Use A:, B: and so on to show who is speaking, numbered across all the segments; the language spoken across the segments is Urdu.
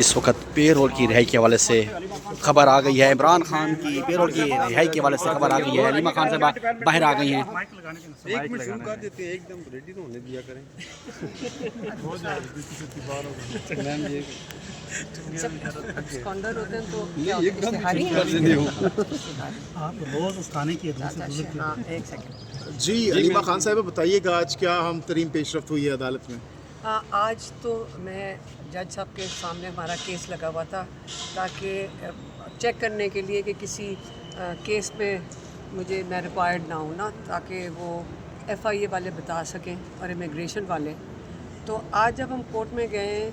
A: اس وقت پے رول کی رہائی کے حوالے سے خبر آ گئی ہے، عمران خان کی پے رول کی رہائی کے حوالے سے خبر آ گئی ہے، علیمہ خان صاحبہ باہر آ گئی ہیں۔
B: ایک منٹ شروع کر دیتے ہیں، ایک دم ریڈی نہ ہونے دیا کریں۔
C: اسکانڈر ہوتے ہیں تو
B: ایک دم شروع سے نہیں ہوگا۔
D: آپ روز اس کھانے کی ادھر سے گزرتے
C: ہاں ایک سیکنڈ۔
E: جی علیمہ خان صاحبہ بتائیے گا آج کیا اہم ترین پیش رفت ہوئی ہے عدالت میں؟
C: آج تو میں جج صاحب کے سامنے ہمارا کیس لگا ہوا تھا تاکہ چیک کرنے کے لیے کہ کسی کیس میں میں ریکوائرڈ نہ ہوں نا، تاکہ وہ ایف آئی اے والے بتا سکیں اور امیگریشن والے۔ تو آج جب ہم کورٹ میں گئے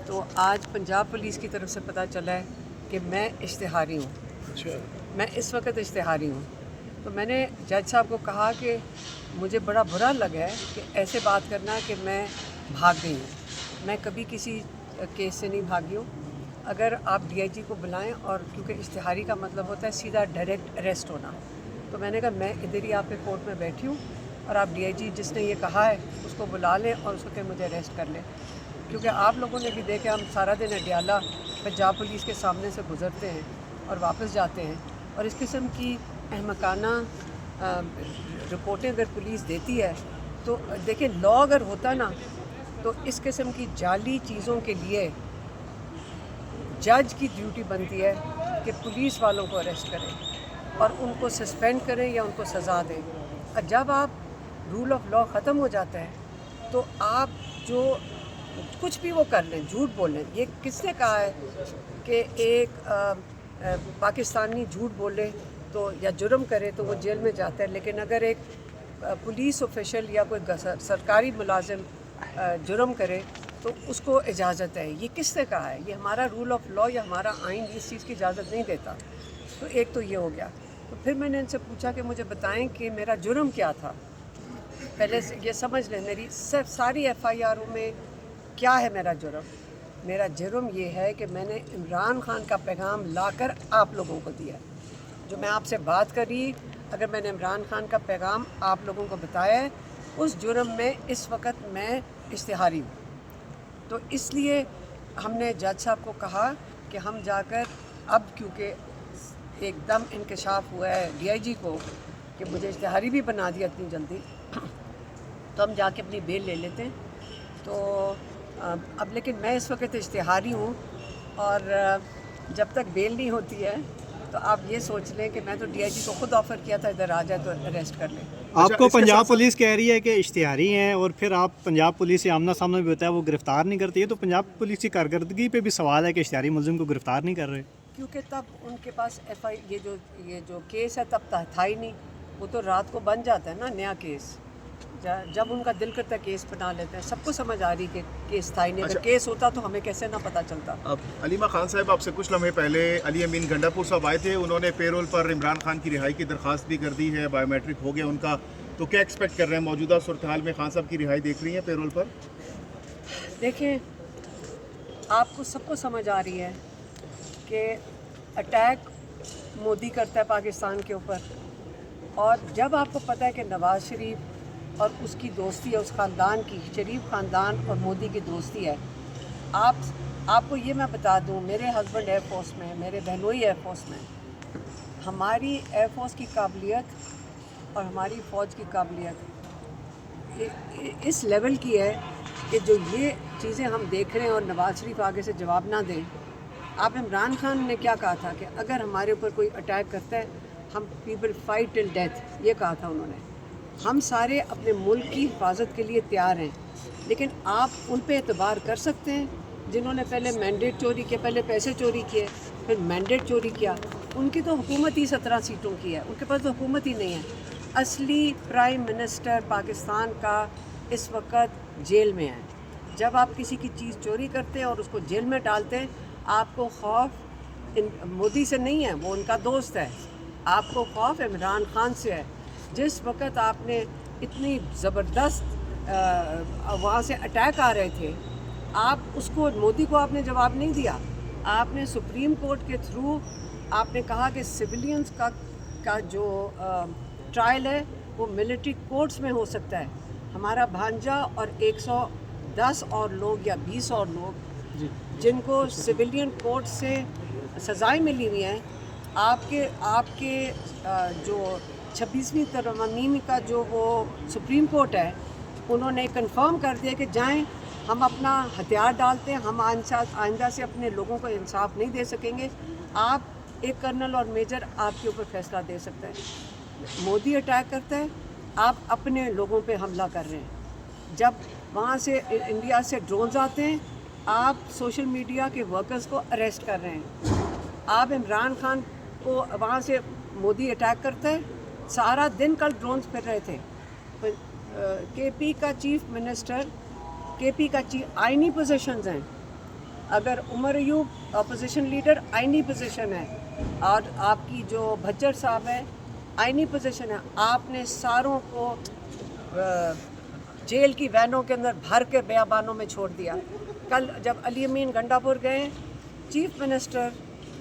C: تو آج پنجاب پولیس کی طرف سے پتہ چلا ہے کہ میں اشتہاری ہوں۔
E: اچھا،
C: میں اس وقت اشتہاری ہوں۔ تو میں نے جج صاحب کو کہا کہ مجھے بڑا برا لگا ہے کہ ایسے بات کرنا کہ میں بھاگ گئی ہوں۔ میں کبھی کسی کیس سے نہیں بھاگی ہوں۔ اگر آپ ڈی آئی جی کو بلائیں، اور کیونکہ اشتہاری کا مطلب ہوتا ہے سیدھا ڈائریکٹ اریسٹ ہونا، تو میں نے کہا میں ادھر ہی آپ کے کورٹ میں بیٹھی ہوں، اور آپ ڈی آئی جی جس نے یہ کہا ہے اس کو بلا لیں اور اس کو کہ مجھے اریسٹ کر لیں، کیونکہ آپ لوگوں نے بھی دیکھا ہم سارا دن اڈیالہ پنجاب پولیس کے سامنے سے گزرتے ہیں اور واپس جاتے ہیں، اور اس قسم کی احمقانہ رپورٹیں اگر پولیس دیتی ہے تو دیکھیں لا اگر ہوتا نا تو اس قسم کی جعلی چیزوں کے لیے جج کی ڈیوٹی بنتی ہے کہ پولیس والوں کو اریسٹ کریں اور ان کو سسپینڈ کریں یا ان کو سزا دیں۔ اور جب آپ رول آف لا ختم ہو جاتا ہے تو آپ جو کچھ بھی وہ کر لیں، جھوٹ بولیں، یہ کس نے کہا ہے کہ ایک پاکستانی جھوٹ بولے تو یا جرم کرے تو وہ جیل میں جاتا ہے، لیکن اگر ایک پولیس آفیشل یا کوئی سرکاری ملازم جرم کرے تو اس کو اجازت ہے؟ یہ کس نے کہا ہے؟ یہ ہمارا رول آف لا یا ہمارا آئین اس چیز کی اجازت نہیں دیتا۔ تو ایک تو یہ ہو گیا۔ تو پھر میں نے ان سے پوچھا کہ مجھے بتائیں کہ میرا جرم کیا تھا، پہلے سے یہ سمجھ لیں میری ساری ایف آئی آروں میں کیا ہے میرا جرم۔ میرا جرم یہ ہے کہ میں نے عمران خان کا پیغام لا کر آپ لوگوں کو دیا، جو میں آپ سے بات کری، اگر میں نے عمران خان کا پیغام آپ لوگوں کو بتایا ہے، اس جرم میں اس وقت میں اشتہاری ہوں۔ تو اس لیے ہم نے جج صاحب کو کہا کہ ہم جا کر اب، کیونکہ ایک دم انکشاف ہوا ہے ڈی آئی جی کو کہ مجھے اشتہاری بھی بنا دیا اتنی جلدی، تو ہم جا کے اپنی بیل لے لیتے ہیں۔ تو اب لیکن میں اس وقت اشتہاری ہوں، اور جب تک بیل نہیں ہوتی ہے تو آپ یہ سوچ لیں کہ میں تو ڈی آئی جی کو خود آفر کیا تھا ادھر آ جائے تو اریسٹ کر لیں۔
D: آپ کو پنجاب پولیس کہہ رہی ہے کہ اشتہاری ہیں، اور پھر آپ پنجاب پولیس سے آمنا سامنا بھی ہوتا ہے وہ گرفتار نہیں کرتی ہے، تو پنجاب پولیس کی کارکردگی پہ بھی سوال ہے کہ اشتہاری ملزم کو گرفتار نہیں کر رہے؟
C: کیونکہ تب ان کے پاس ایف آئی یہ جو کیس ہے تب تھا ہی نہیں، وہ تو رات کو بن جاتا ہے نا نیا کیس، جب ان کا دل کرتا ہے کیس بنا لیتے ہیں۔ سب کو سمجھ آ رہی کہ کیس تھا ہی نہیں، اگر کیس ہوتا تو ہمیں کیسے نہ پتہ چلتا۔
E: علیمہ خان صاحب آپ سے کچھ لمحے پہلے علی امین گنڈا پور صاحب آئے تھے، انہوں نے پے رول پر عمران خان کی رہائی کی درخواست بھی کر دی ہے، بائیو میٹرک ہو گیا ان کا، تو کیا ایکسپیکٹ کر رہے ہیں موجودہ صورتحال میں؟ خان صاحب کی رہائی دیکھ رہی ہیں پے رول پر؟
C: دیکھیں، آپ کو سب کو سمجھ آ رہی ہے کہ اٹیک مودی کرتا ہے پاکستان کے اوپر، اور جب آپ کو پتہ ہے کہ نواز شریف اور اس کی دوستی ہے، اس خاندان کی، شریف خاندان اور مودی کی دوستی ہے، آپ کو یہ میں بتا دوں، میرے ہسبینڈ ایئر فورس میں ہیں، میرے بہنوئی ایئر فورس میں ہیں، ہماری ایئر فورس کی قابلیت اور ہماری فوج کی قابلیت اس لیول کی ہے کہ جو یہ چیزیں ہم دیکھ رہے ہیں اور نواز شریف آگے سے جواب نہ دیں۔ آپ عمران خان نے کیا کہا تھا کہ اگر ہمارے اوپر کوئی اٹیک کرتا ہے ہم پیپل فائٹ ٹل ڈیتھ، یہ کہا تھا انہوں نے۔ ہم سارے اپنے ملک کی حفاظت کے لیے تیار ہیں، لیکن آپ ان پہ اعتبار کر سکتے ہیں جنہوں نے پہلے مینڈیٹ چوری کیا، پہلے پیسے چوری کیے، پھر مینڈیٹ چوری کیا؟ ان کی تو حکومت ہی 17 سیٹوں کی ہے، ان کے پاس تو حکومت ہی نہیں ہے۔ اصلی پرائم منسٹر پاکستان کا اس وقت جیل میں ہے۔ جب آپ کسی کی چیز چوری کرتے ہیں اور اس کو جیل میں ڈالتے ہیں، آپ کو خوف مودی سے نہیں ہے، وہ ان کا دوست ہے، آپ کو خوف عمران خان سے ہے۔ جس وقت آپ نے اتنی زبردست وہاں سے اٹیک آ رہے تھے، آپ اس کو، مودی کو آپ نے جواب نہیں دیا، آپ نے سپریم کورٹ کے تھرو آپ نے کہا کہ سویلینز کا جو ٹرائل ہے وہ ملٹری کورٹس میں ہو سکتا ہے۔ ہمارا بھانجا اور 110 اور لوگ یا 20 اور لوگ جن کو سویلین کورٹ سے سزائیں ملی ہوئی ہیں، آپ کے جو 26ویں ترمیم کا جو وہ سپریم کورٹ ہے، انہوں نے کنفرم کر دیا کہ جائیں، ہم اپنا ہتھیار ڈالتے ہیں، ہم آئندہ سے اپنے لوگوں کو انصاف نہیں دے سکیں گے. آپ ایک کرنل اور میجر آپ کے اوپر فیصلہ دے سکتا ہے. مودی اٹیک کرتا ہے، آپ اپنے لوگوں پہ حملہ کر رہے ہیں. جب وہاں سے انڈیا سے ڈرونز آتے ہیں، آپ سوشل میڈیا کے ورکرز کو اریسٹ کر رہے ہیں. آپ عمران خان کو وہاں سے مودی اٹیک کرتا ہے، سارا دن کل ڈرونز پھر رہے تھے. کے پی کا چیف منسٹر، کے پی کا آئینی پوزیشنز ہیں. اگر عمر ایوب اپوزیشن لیڈر آئینی پوزیشن ہے، اور آپ کی جو بھچر صاحب ہے آئینی پوزیشن ہے. آپ نے ساروں کو جیل کی وینوں کے اندر بھر کے بیابانوں میں چھوڑ دیا. کل جب علی امین گنڈا پور گئے، چیف منسٹر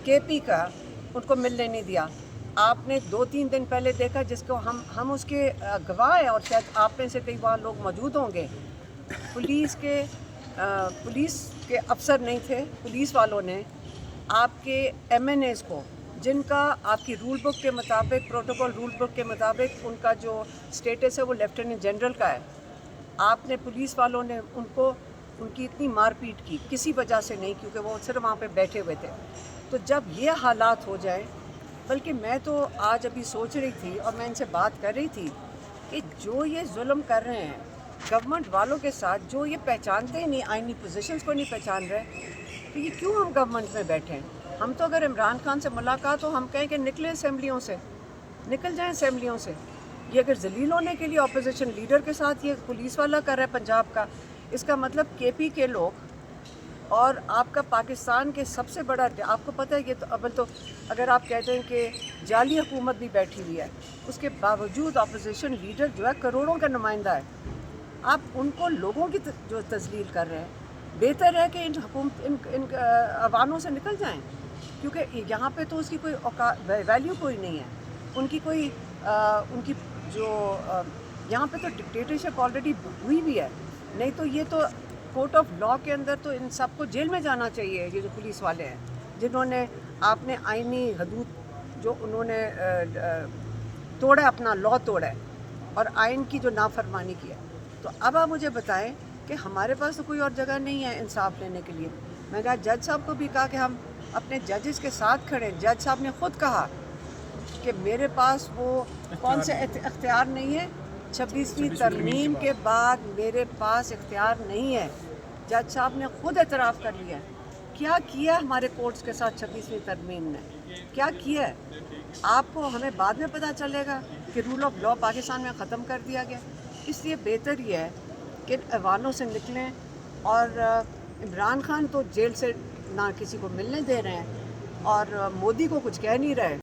C: کے پی کا ان کو ملنے نہیں دیا. آپ نے 2-3 دن پہلے دیکھا، جس کو ہم اس کے گواہ ہیں، اور شاید آپ میں سے کئی وہاں لوگ موجود ہوں گے. پولیس کے افسر نہیں تھے، پولیس والوں نے آپ کے ایم این ایز کو، جن کا آپ کی رول بک کے مطابق، پروٹوکول رول بک کے مطابق ان کا جو سٹیٹس ہے وہ لیفٹیننٹ جنرل کا ہے، آپ نے پولیس والوں نے ان کی اتنی مار پیٹ کی، کسی وجہ سے نہیں، کیونکہ وہ صرف وہاں پہ بیٹھے ہوئے تھے. تو جب یہ حالات ہو جائے، بلکہ میں تو آج ابھی سوچ رہی تھی اور میں ان سے بات کر رہی تھی کہ جو یہ ظلم کر رہے ہیں گورنمنٹ والوں کے ساتھ، جو یہ پہچانتے ہی نہیں، آئینی پوزیشنز کو نہیں پہچان رہے، تو یہ کیوں ہم گورنمنٹ میں بیٹھے ہیں؟ ہم تو اگر عمران خان سے ملاقات ہو، ہم کہیں کہ نکلیں اسمبلیوں سے، نکل جائیں اسمبلیوں سے. یہ اگر ذلیل ہونے کے لیے اپوزیشن لیڈر کے ساتھ یہ پولیس والا کر رہا ہے پنجاب کا، اس کا مطلب کے پی کے لوگ اور آپ کا پاکستان کے سب سے بڑا، آپ کو پتہ ہے یہ تو اول تو اگر آپ کہتے ہیں کہ جعلی حکومت بھی بیٹھی ہوئی ہے، اس کے باوجود اپوزیشن لیڈر جو ہے کروڑوں کا نمائندہ ہے. آپ ان کو لوگوں کی جو تذلیل کر رہے ہیں، بہتر ہے کہ ان عواموں سے نکل جائیں، کیونکہ یہاں پہ تو اس کی کوئی ویلیو کوئی نہیں ہے. ان کی جو یہاں پہ تو ڈکٹیٹرشپ آلریڈی ہوئی بھی ہے. نہیں تو یہ تو کورٹ آف لاء کے اندر تو ان سب کو جیل میں جانا چاہیے. یہ جو پولیس والے ہیں، جنہوں نے آپ نے آئینی حدود جو انہوں نے توڑا، اپنا لاء توڑا ہے اور آئین کی جو نافرمانی کی ہے. تو اب آپ مجھے بتائیں کہ ہمارے پاس تو کوئی اور جگہ نہیں ہے انصاف لینے کے لیے. میں نے جج صاحب کو بھی کہا کہ ہم اپنے ججز کے ساتھ کھڑے. جج صاحب نے خود کہا کہ میرے پاس وہ کون سے اختیار نہیں ہے، 26ویں ترمیم کے بعد میرے پاس اختیار نہیں ہے. جج صاحب نے خود اعتراف کر لیا. کیا کیا ہمارے کورٹس کے ساتھ 26ویں ترمیم نے؟ کیا کیا ہے؟ آپ کو ہمیں بعد میں پتہ چلے گا کہ رول آف لاء پاکستان میں ختم کر دیا گیا. اس لیے بہتر یہ ہے کہ ایوانوں سے نکلیں. اور عمران خان تو جیل سے نہ کسی کو ملنے دے رہے ہیں، اور مودی کو کچھ کہہ نہیں رہے.